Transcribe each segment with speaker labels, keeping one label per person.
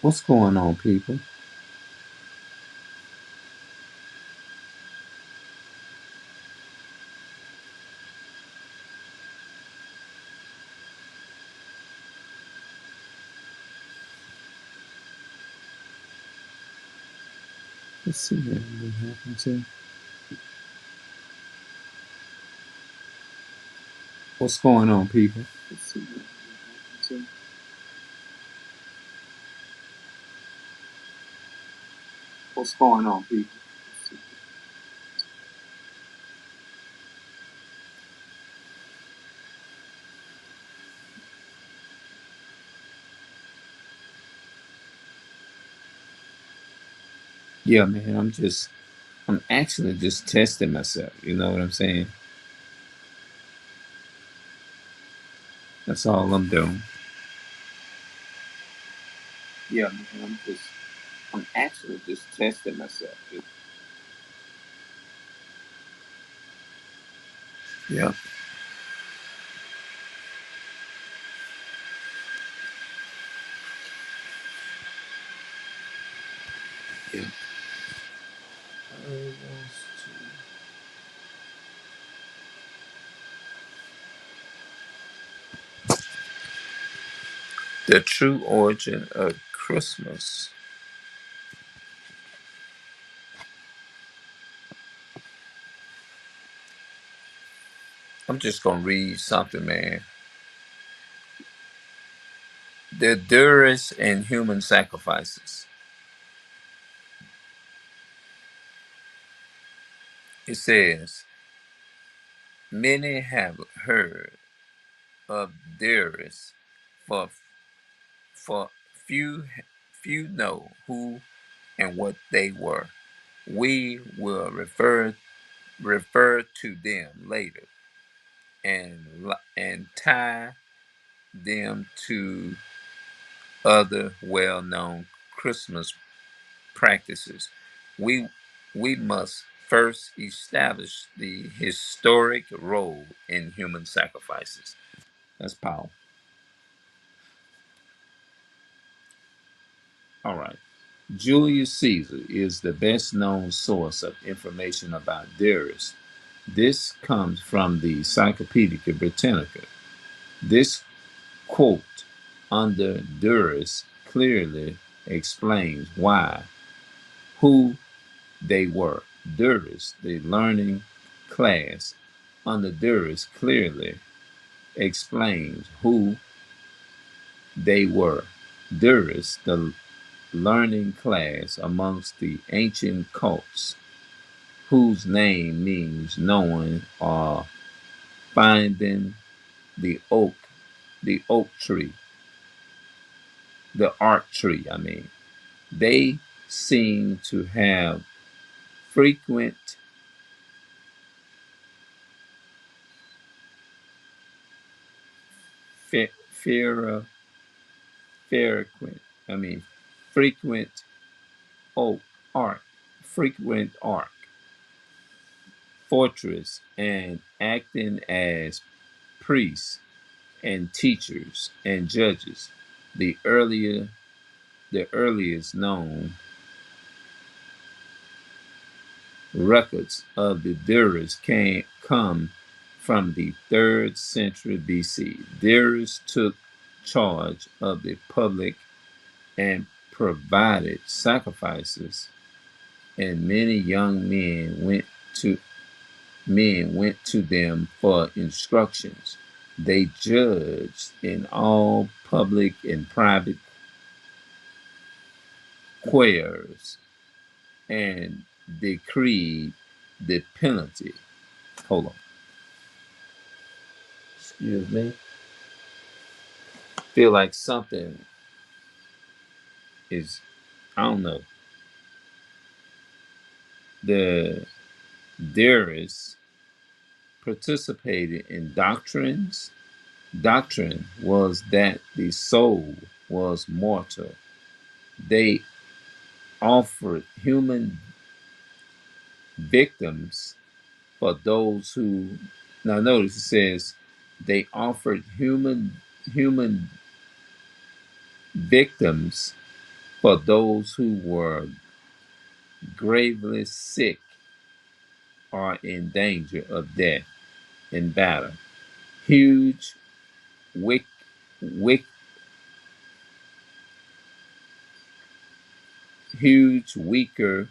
Speaker 1: What's going on, people? Let's see here what happens here. What's going on, people? Let's see what happens here. What's going on, people? Yeah, man, I'm actually just testing myself. You know what I'm saying? That's all I'm doing. Yeah, man, I'm actually just testing myself. Yeah, yeah. The true origin of Christmas. I'm just gonna read something, man. The duress in human sacrifices. It says, many have heard of Darius, for for few know who and what they were. We will refer to them later and tie them to other well-known Christmas practices. We we must first establish the historic role in human sacrifices. That's powerful. All right. Julius Caesar is the best known source of information about Darius. This comes from the Encyclopedia Britannica. This quote under Darius clearly explains who they were. Darius, the learning class under Darius clearly explains who they were. Darius, the learning class amongst the ancient cults, whose name means knowing or finding the oak, the oak tree, the ark tree, I mean. They seem to have frequent, fe- frequent, I mean, frequent oak, ark, frequent ark, fortress, and acting as priests and teachers and judges. The earlier the earliest known records of the Darius come from the 3rd century BC. Darius took charge of the public and provided sacrifices, and many young men went to them for instructions. They judged in all public and private quarrels and decreed the penalty. Hold on. Excuse me. Feel like something is, I don't know. The Darius participated in doctrines. Doctrine was that the soul was mortal. They offered human victims for those who, now notice it says they offered human victims for those who were gravely sick or in danger of death in battle. Huge, wick, wick, huge, wicker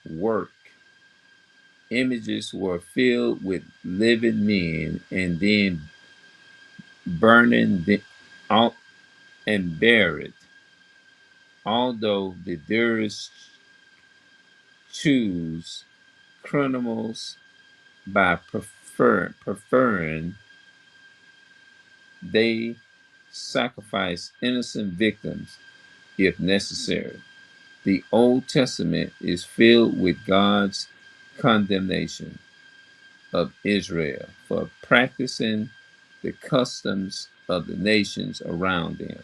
Speaker 1: work. Images were filled with living men and then burning out and buried. Although the Dervish choose criminals by preferring they sacrifice innocent victims if necessary. The Old Testament is filled with God's condemnation of Israel for practicing the customs of the nations around them.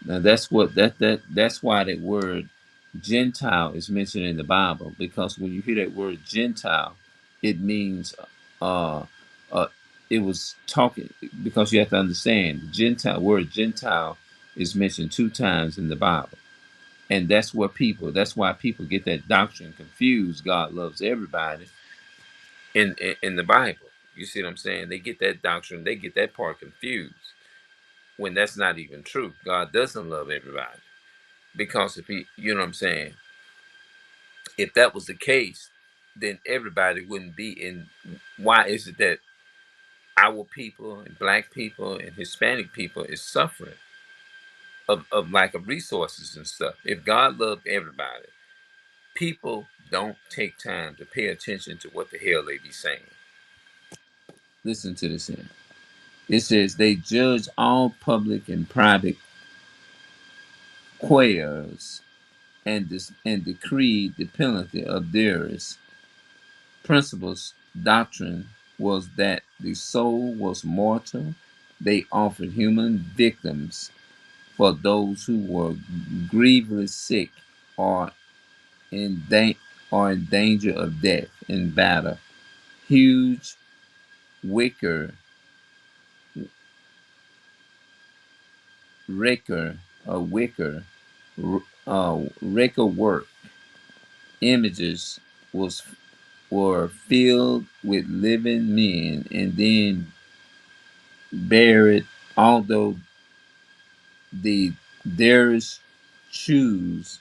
Speaker 1: Now that's why that word Gentile is mentioned in the Bible, because when you hear that word Gentile, it means uh uh it was talking, because you have to understand Gentile word Gentile is mentioned 2 times in the Bible. And that's why people get that doctrine confused. God loves everybody in the Bible. You see what I'm saying? They get that doctrine, they get that part confused when that's not even true. God doesn't love everybody. Because if he, you know what I'm saying, if that was the case, then everybody wouldn't be in. Why is it that our people and black people and Hispanic people is suffering of lack of resources and stuff? If God loved everybody, people don't take time to pay attention to what the hell they be saying. Listen to this here. It says they judge all public and private quarrels and decreed the penalty of theirs. Principles doctrine was that the soul was mortal. They offered human victims for those who were grievously sick or in danger of death in battle. Huge wicker raker wicker raker work images was were filled with living men and then buried, although the dares choose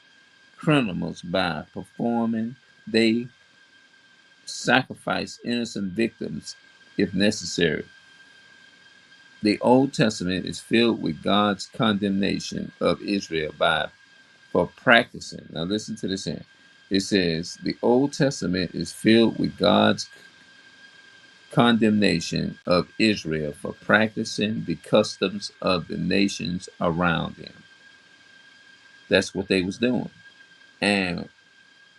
Speaker 1: criminals by performing they sacrifice innocent victims if necessary. The Old Testament is filled with God's condemnation of Israel by for practicing. Now listen to this here. It says the Old Testament is filled with God's condemnation of Israel for practicing the customs of the nations around them. That's what they was doing. And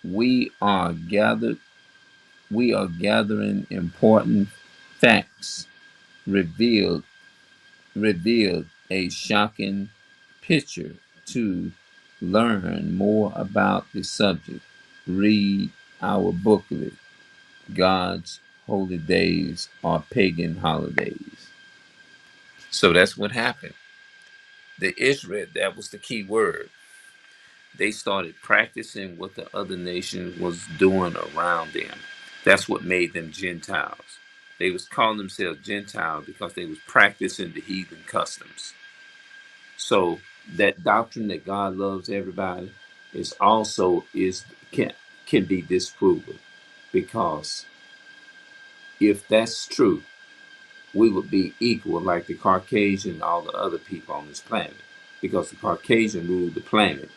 Speaker 1: we are gathered we are gathering important facts revealed revealed a shocking picture. To learn more about the subject, read our booklet, God's Holy Days Are Pagan Holidays. So that's what happened. The Israel, that was the key word. They started practicing what the other nation was doing around them. That's what made them Gentiles. They was calling themselves Gentiles because they was practicing the heathen customs. So that doctrine that God loves everybody is also is can be disproven, because if that's true, we would be equal like the Caucasian and all the other people on this planet. Because the Caucasian rule the planet.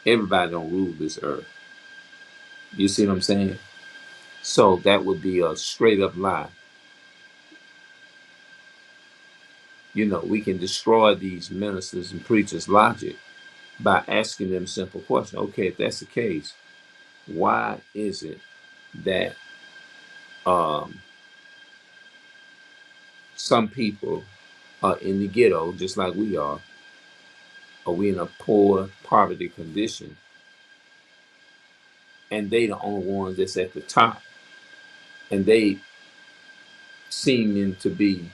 Speaker 1: Everybody don't rule this earth. You see what I'm saying? So that would be a straight up lie. You know, we can destroy these ministers and preachers' logic by asking them simple questions. Okay, if that's the case, why is it that um, some people are in the ghetto just like we are, or we in a poor poverty condition, and they the only ones that's at the top, and they seeming to be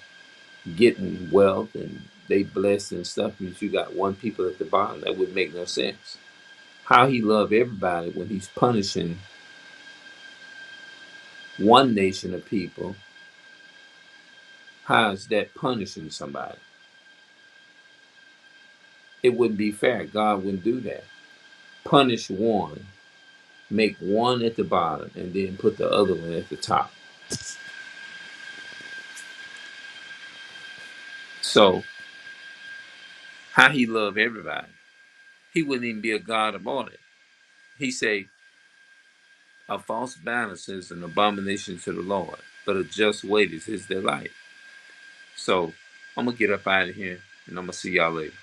Speaker 1: getting wealth and they blessed and stuff, but you got one people at the bottom. That would make no sense. How he love everybody when he's punishing one nation of people? How is that punishing somebody? It wouldn't be fair. God wouldn't do that. Punish one, make one at the bottom, and then put the other one at the top. So how he love everybody? He wouldn't even be a God about it. He say, a false balance is an abomination to the Lord, but a just weight is his delight. So I'm gonna get up out of here, and I'm gonna see y'all later.